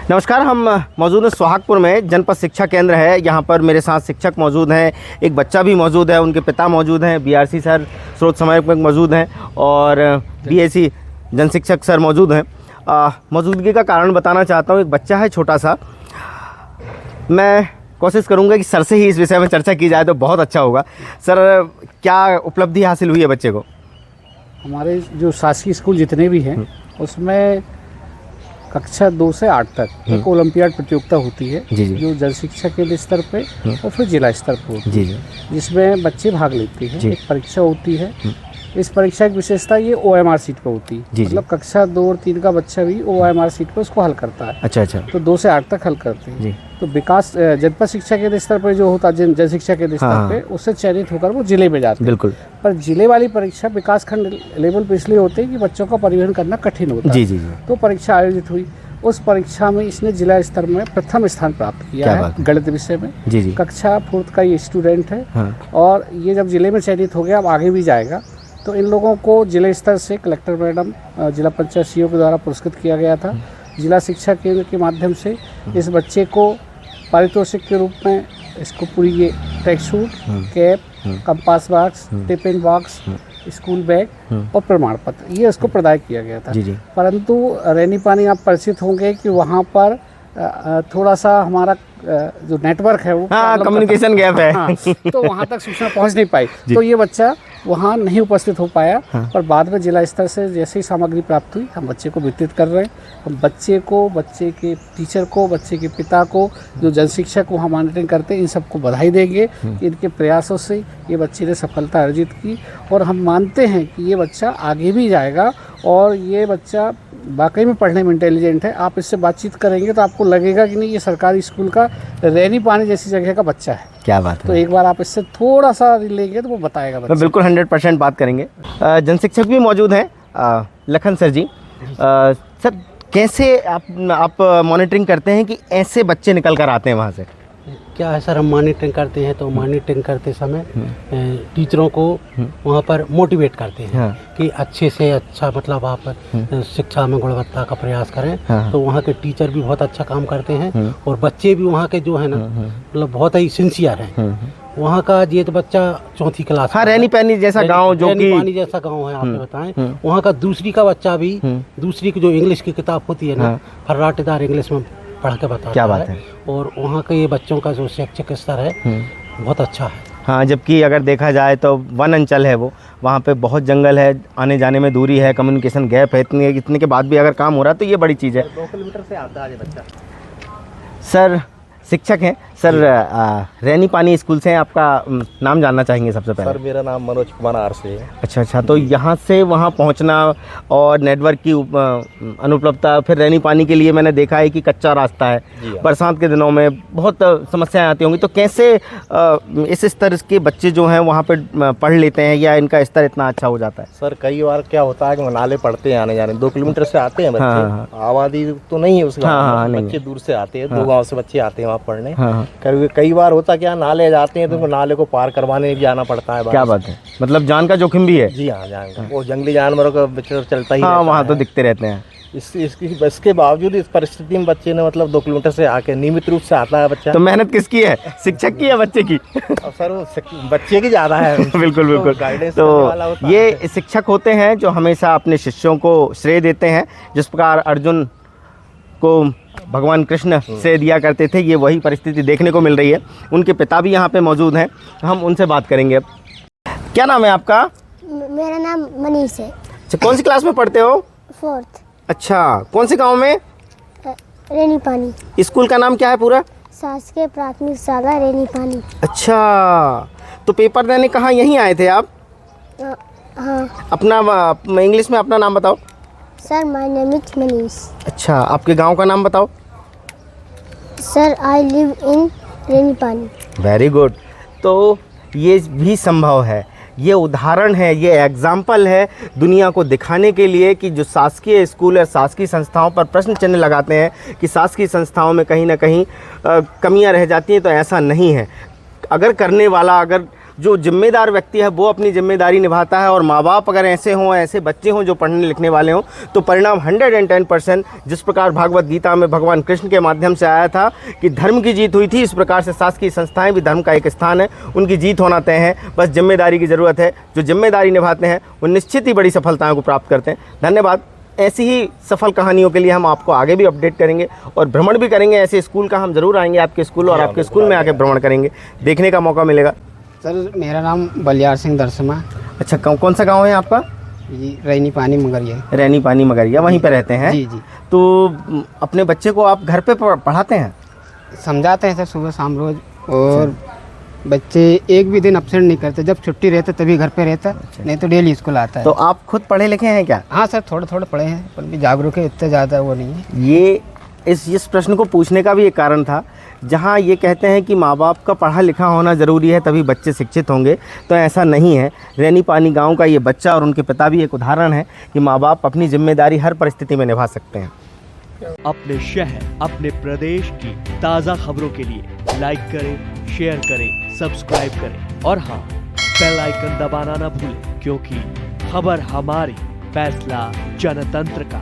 नमस्कार, हम मौजूद हैं सोहागपुर में। जनपद शिक्षा केंद्र है। यहाँ पर मेरे साथ शिक्षक मौजूद हैं, एक बच्चा भी मौजूद है, उनके पिता मौजूद हैं, बीआरसी सर स्रोत समन्वयक मौजूद हैं और बीएससी जन शिक्षक सर मौजूद हैं। मौजूदगी का कारण बताना चाहता हूँ। एक बच्चा है छोटा सा। मैं कोशिश करूँगा कि सर से ही इस विषय में चर्चा की जाए तो बहुत अच्छा होगा। सर, क्या उपलब्धि हासिल हुई है बच्चे को? हमारे जो शासकीय स्कूल जितने भी हैं उसमें कक्षा 2 से 8 तक एक ओलंपियाड प्रतियोगिता होती है जो जन शिक्षा केंद्र स्तर पे और फिर जिला स्तर पर होती है, जिसमें बच्चे भाग लेते हैं। एक परीक्षा होती है। इस परीक्षा की विशेषता ये OMR सीट पर होती है। मतलब कक्षा 2 और 3 का बच्चा भी OMR सीट पर उसको हल करता है। अच्छा। तो 2 से 8 तक हल करते हैं। तो विकास जनपद शिक्षा केंद्र स्तर पर जो होता है जन शिक्षा केंद्र स्तर पे, उससे चयनित होकर वो जिले में जाते हैं। बिल्कुल। पर जिले वाली परीक्षा विकास खंड लेवल पर इसलिए होती है कि बच्चों का परिवहन करना कठिन होता है। तो परीक्षा आयोजित हुई। उस परीक्षा में इसने जिला स्तर में प्रथम स्थान प्राप्त किया है गणित विषय में। कक्षा 4 का ये स्टूडेंट है। और ये जब जिले में चयनित हो गया, अब आगे भी जाएगा। तो इन लोगों को जिला स्तर से कलेक्टर मैडम, जिला पंचायत सीईओ के द्वारा पुरस्कृत किया गया था। जिला शिक्षा केंद्र के माध्यम से इस बच्चे को पारितोषिक के रूप में इसको पूरी ये track suit, cap, compass box, tiffin box, school bag और प्रमाण पत्र ये उसको प्रदान किया गया था। परंतु रैनी पानी आप परिचित होंगे कि वहाँ पर थोड़ा सा हमारा जो नेटवर्क है वो कम्युनिकेशन गैप है। तो वहाँ तक सूचना पहुँच नहीं पाई। तो ये बच्चा वहाँ नहीं उपस्थित हो पाया। पर बाद में जिला स्तर से जैसे ही सामग्री प्राप्त हुई, हम बच्चे को वितरित कर रहे हैं। हम बच्चे को, बच्चे के टीचर को, बच्चे के पिता को, जो जन शिक्षक वहाँ मॉनिटरिंग करते हैं, इन सबको बधाई देंगे कि इनके प्रयासों से ये बच्चे ने सफलता अर्जित की। और हम मानते हैं कि ये बच्चा आगे भी जाएगा और ये बच्चा वाकई में पढ़ने में इंटेलिजेंट है। आप इससे बातचीत करेंगे तो आपको लगेगा कि नहीं, ये सरकारी स्कूल का रैनी पानी जैसी जगह का बच्चा है। क्या बात है। तो एक बार आप इससे थोड़ा सा लेंगे तो वो बताएगा बच्चा। बिल्कुल 100% बात करेंगे। जन शिक्षक भी मौजूद हैं, लखन सर जी। सर, कैसे आप मॉनिटरिंग करते हैं कि ऐसे बच्चे निकल कर आते हैं वहाँ से? क्या है सर, हम मॉनिटरिंग करते हैं तो मॉनिटरिंग करते समय टीचरों को वहाँ पर मोटिवेट करते हैं कि अच्छे से अच्छा, मतलब आप शिक्षा में गुणवत्ता का प्रयास करें। तो वहाँ के टीचर भी बहुत अच्छा काम करते हैं और बच्चे भी वहाँ के जो है ना, मतलब बहुत ही सिंसियर हैं। वहाँ का ये तो बच्चा 4th क्लास, रैनी पानी जैसा गाँव, जो रैनी पानी जैसा गाँव है, आपने बताएं। वहाँ का दूसरी का बच्चा भी, दूसरी की जो इंग्लिश की किताब होती है ना, फर्राटेदार इंग्लिश में पढ़ के बताता है। क्या बात है। और वहाँ के ये बच्चों का जो शैक्षिक स्तर है बहुत अच्छा है। हाँ, जबकि अगर देखा जाए तो वन अंचल है वो, वहाँ पे बहुत जंगल है, आने जाने में दूरी है, कम्युनिकेशन गैप है। इतने के बाद भी अगर काम हो रहा है तो ये बड़ी चीज़ है। 2 किलोमीटर से आता है बच्चा। सर, शिक्षक हैं सर, रैनी पानी स्कूल से हैं। आपका नाम जानना चाहेंगे सबसे पहले? सर, मेरा नाम मनोज कुमार आर से है। अच्छा। तो यहाँ से वहाँ पहुँचना और नेटवर्क की अनुपलब्धता, फिर रैनी पानी के लिए मैंने देखा है कि कच्चा रास्ता है, बरसात के दिनों में बहुत समस्याएं आती होंगी। तो कैसे इस स्तर के बच्चे जो हैं वहाँ पर पढ़ लेते हैं या इनका स्तर इतना अच्छा हो जाता है? सर, कई बार क्या होता है कि नाले पड़ते हैं आने जाने, 2 किलोमीटर से आते हैं बच्चे। आबादी तो नहीं है उस गाँव में, बच्चे दूर से आते हैं। 2 गाँव से बच्चे आते हैं वहाँ पढ़ने। कई बार होता क्या, नाले जाते हैं तो नाले को पार करवाने भी जाना पड़ता है। क्या बात है, मतलब जान का जोखिम भी है। जी हाँ, जान का। वो जंगली जानवरों का चलता ही वहाँ तो दिखते रहते हैं। इसके बावजूद इस परिस्थिति में बच्चे ने, मतलब 2 किलोमीटर से आके नियमित रूप से आता है बच्चा। तो मेहनत किसकी है, शिक्षक की या बच्चे की? सर, वो बच्चे की ज़्यादा है। बिल्कुल। तो ये शिक्षक होते हैं जो हमेशा अपने शिष्यों को श्रेय देते हैं। जिस प्रकार अर्जुन को भगवान कृष्ण से दिया करते थे, ये वही परिस्थिति देखने को मिल रही है। उनके पिता भी यहाँ पे मौजूद हैं, हम उनसे बात करेंगे अब। क्या नाम है आपका? मेरा नाम मनीष है। अच्छा, कौन सी क्लास में पढ़ते हो? 4th। अच्छा, कौन से गांव में? रैनी पानी। स्कूल का नाम क्या है पूरा? शासकीय प्राथमिक शाला रैनी पानी। अच्छा, तो पेपर देने कहाँ यहीं आए थे आप? हाँ। अपना इंग्लिश में अपना नाम बताओ। Sir, my name is Manish. अच्छा, आपके गांव का नाम बताओ। सर, आई लिव इन रैनी पानी। Very good. तो ये भी संभव है, ये उदाहरण है, ये एग्जाम्पल है दुनिया को दिखाने के लिए कि जो शासकीय स्कूल है, शासकीय संस्थाओं पर प्रश्न चिन्ह लगाते हैं कि शासकीय संस्थाओं में कहीं ना कहीं कमियां रह जाती हैं, तो ऐसा नहीं है। अगर करने वाला, अगर जो जिम्मेदार व्यक्ति है वो अपनी जिम्मेदारी निभाता है और माँ बाप अगर ऐसे हों, ऐसे बच्चे हों जो पढ़ने लिखने वाले हों, तो परिणाम 110% जिस प्रकार भागवत गीता में भगवान कृष्ण के माध्यम से आया था कि धर्म की जीत हुई थी, इस प्रकार से शासकीय संस्थाएं भी धर्म का एक स्थान है, उनकी जीत होना तय है। बस जिम्मेदारी की ज़रूरत है। जो जिम्मेदारी निभाते हैं वो निश्चित ही बड़ी सफलताओं को प्राप्त करते हैं। धन्यवाद। ऐसी ही सफल कहानियों के लिए हम आपको आगे भी अपडेट करेंगे और भ्रमण भी करेंगे। ऐसे स्कूल का हम ज़रूर आएंगे आपके स्कूल और आपके स्कूल में आके भ्रमण करेंगे, देखने का मौका मिलेगा। सर मेरा नाम बलियार सिंह दरसमा। अच्छा, कौन सा गांव है आपका? जी रैनी पानी मगरिया। रैनी पानी मगरिया, वहीं पे रहते हैं? जी जी। तो अपने बच्चे को आप घर पे पढ़ाते हैं? समझाते हैं सर सुबह शाम रोज़, और बच्चे एक भी दिन अपसेंट नहीं करते। जब छुट्टी रहते तभी घर पे रहता, नहीं तो डेली स्कूल आता है। तो आप खुद पढ़े लिखे हैं क्या? हाँ सर, थोड़े थोड़े पढ़े हैं, पर भी जागरूक है, इतना ज़्यादा वो नहीं है। ये इस प्रश्न को पूछने का भी एक कारण था, जहाँ ये कहते हैं कि माँ बाप का पढ़ा लिखा होना ज़रूरी है तभी बच्चे शिक्षित होंगे, तो ऐसा नहीं है। रैनी पानी गांव का ये बच्चा और उनके पिता भी एक उदाहरण है कि माँ बाप अपनी जिम्मेदारी हर परिस्थिति में निभा सकते हैं। अपने शहर, अपने प्रदेश की ताज़ा खबरों के लिए लाइक करें, शेयर करें, सब्सक्राइब करें और हाँ, बेल आइकन दबाना ना भूलें, क्योंकि खबर हमारी, फैसला जनतंत्र का।